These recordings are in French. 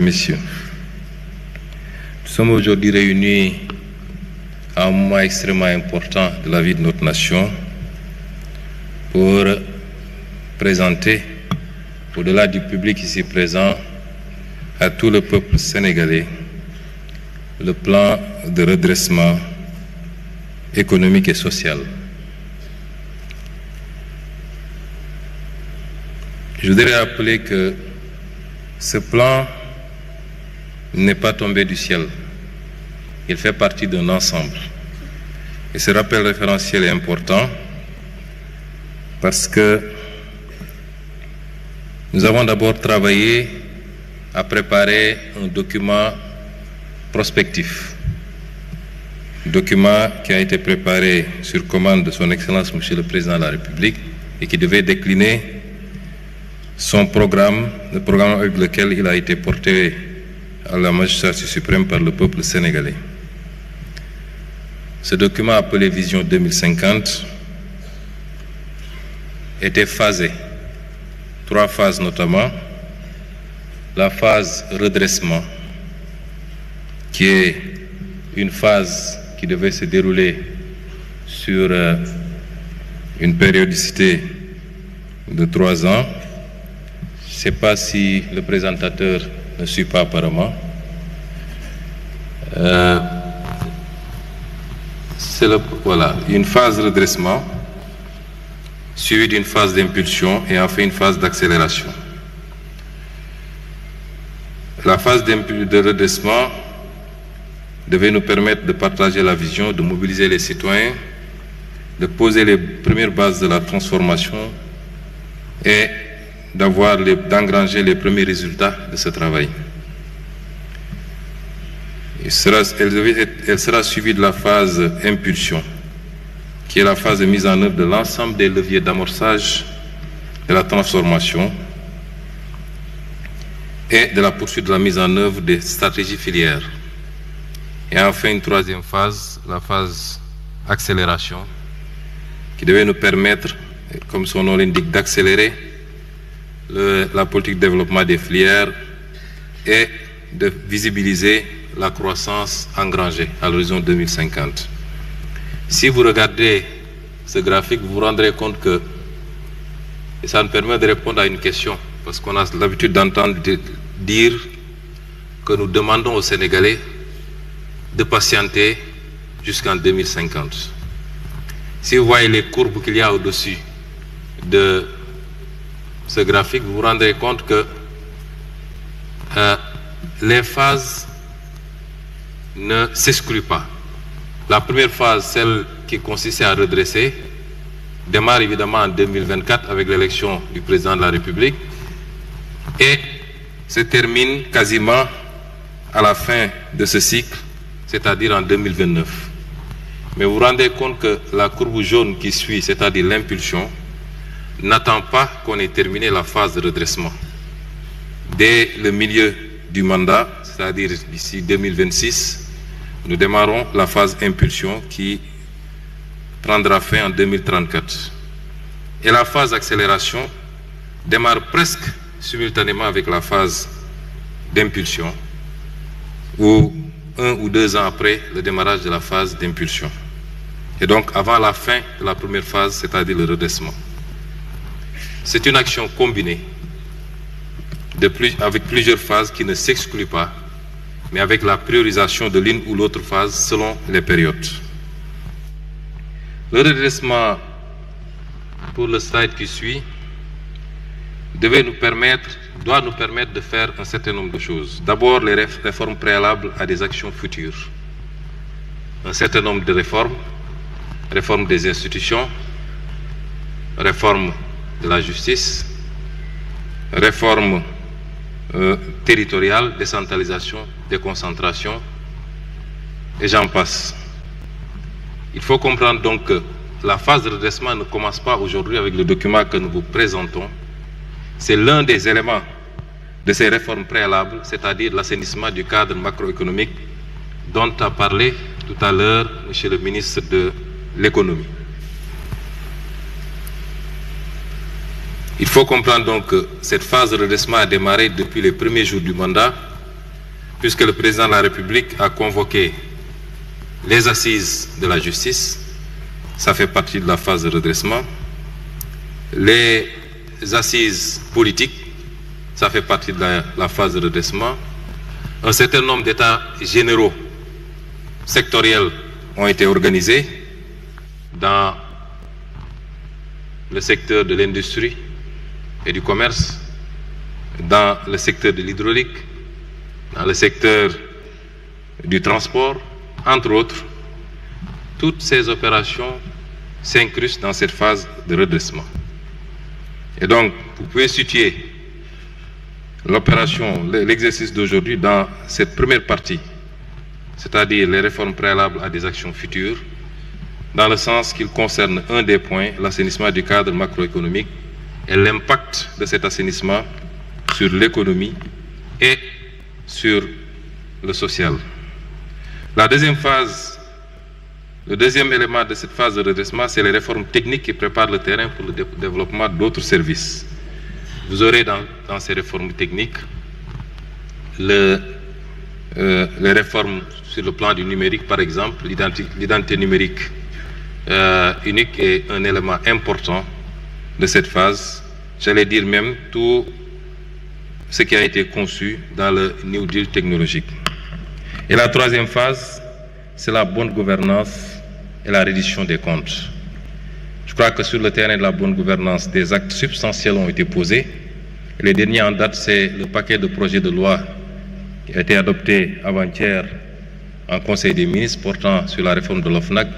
Messieurs, nous sommes aujourd'hui réunis à un moment extrêmement important de la vie de notre nation pour présenter, au-delà du public ici présent, à tout le peuple sénégalais, le plan de redressement économique et social. Je voudrais rappeler que ce plan n'est pas tombé du ciel. Il fait partie d'un ensemble. Et ce rappel référentiel est important parce que nous avons d'abord travaillé à préparer un document prospectif. Document qui a été préparé sur commande de son Excellence Monsieur le Président de la République et qui devait décliner son programme, le programme avec lequel il a été porté à la magistrature suprême par le peuple sénégalais. Ce document appelé Vision 2050 était phasé, 3 phases notamment. La phase redressement, qui est une phase qui devait se dérouler sur une périodicité de 3 ans. Je ne sais pas si le présentateur ne suit pas apparemment. C'est une phase de redressement suivie d'une phase d'impulsion et enfin une phase d'accélération. La phase de redressement devait nous permettre de partager la vision, de mobiliser les citoyens, de poser les premières bases de la transformation et d'engranger les premiers résultats de ce travail. Elle sera suivie de la phase impulsion, qui est la phase de mise en œuvre de l'ensemble des leviers d'amorçage de la transformation et de la poursuite de la mise en œuvre des stratégies filières. Et enfin une 3e phase, la phase accélération, qui devait nous permettre, comme son nom l'indique, d'accélérer la politique de développement des filières et de visibiliser la croissance engrangée à l'horizon 2050. Si vous regardez ce graphique, vous vous rendrez compte que, et ça nous permet de répondre à une question, parce qu'on a l'habitude d'entendre dire que nous demandons aux Sénégalais de patienter jusqu'en 2050. Si vous voyez les courbes qu'il y a au-dessus de ce graphique, vous vous rendrez compte que les phases ne s'excluent pas. La première phase, celle qui consistait à redresser, démarre évidemment en 2024 avec l'élection du président de la République et se termine quasiment à la fin de ce cycle, c'est-à-dire en 2029. Mais vous vous rendez compte que la courbe jaune qui suit, c'est-à-dire l'impulsion, n'attend pas qu'on ait terminé la phase de redressement. Dès le milieu du mandat, c'est-à-dire d'ici 2026, nous démarrons la phase impulsion qui prendra fin en 2034. Et la phase accélération démarre presque simultanément avec la phase d'impulsion, ou 1 ou 2 ans après le démarrage de la phase d'impulsion. Et donc avant la fin de la première phase, c'est-à-dire le redressement. C'est une action combinée avec plusieurs phases qui ne s'excluent pas, mais avec la priorisation de l'une ou l'autre phase selon les périodes. Le redressement, pour le slide qui suit, doit nous permettre de faire un certain nombre de choses. D'abord, les réformes préalables à des actions futures. Un certain nombre de réformes des institutions, réforme de la justice, réforme territoriale, décentralisation, déconcentration, et j'en passe. Il faut comprendre donc que la phase de redressement ne commence pas aujourd'hui avec le document que nous vous présentons. C'est l'un des éléments de ces réformes préalables, c'est-à-dire l'assainissement du cadre macroéconomique dont a parlé tout à l'heure Monsieur le ministre de l'Économie. Il faut comprendre donc que cette phase de redressement a démarré depuis les premiers jours du mandat puisque le président de la République a convoqué les assises de la justice, ça fait partie de la phase de redressement. Les assises politiques, ça fait partie de la phase de redressement. Un certain nombre d'états généraux sectoriels ont été organisés dans le secteur de l'industrie et du commerce, dans le secteur de l'hydraulique, dans le secteur du transport, entre autres. Toutes ces opérations s'incrustent dans cette phase de redressement. Et donc, vous pouvez situer l'opération, l'exercice d'aujourd'hui dans cette première partie, c'est-à-dire les réformes préalables à des actions futures, dans le sens qu'il concerne un des points, l'assainissement du cadre macroéconomique et l'impact de cet assainissement sur l'économie et sur le social. La deuxième phase, le deuxième élément de cette phase de redressement, c'est les réformes techniques qui préparent le terrain pour le développement d'autres services. Vous aurez dans ces réformes techniques les réformes sur le plan du numérique, par exemple. L'identité numérique unique est un élément important de cette phase. J'allais dire même tout ce qui a été conçu dans le New Deal technologique. Et la troisième phase, c'est la bonne gouvernance et la reddition des comptes. Je crois que sur le terrain de la bonne gouvernance, des actes substantiels ont été posés. Et les derniers en date, c'est le paquet de projets de loi qui a été adopté avant-hier en Conseil des ministres portant sur la réforme de l'OFNAC,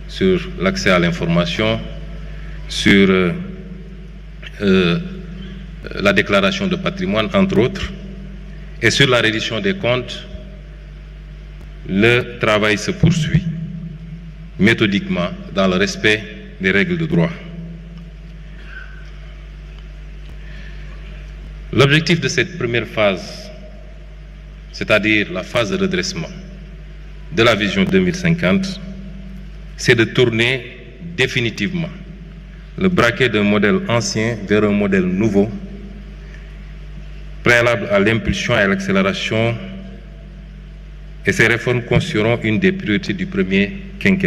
sur l'accès à l'information, sur la déclaration de patrimoine, entre autres, et sur la reddition des comptes. Le travail se poursuit méthodiquement dans le respect des règles de droit. L'objectif de cette première phase, c'est-à-dire la phase de redressement de la vision 2050, c'est de tourner définitivement le braquet d'un modèle ancien vers un modèle nouveau, préalable à l'impulsion et à l'accélération. Et ces réformes constitueront une des priorités du premier quinquennat.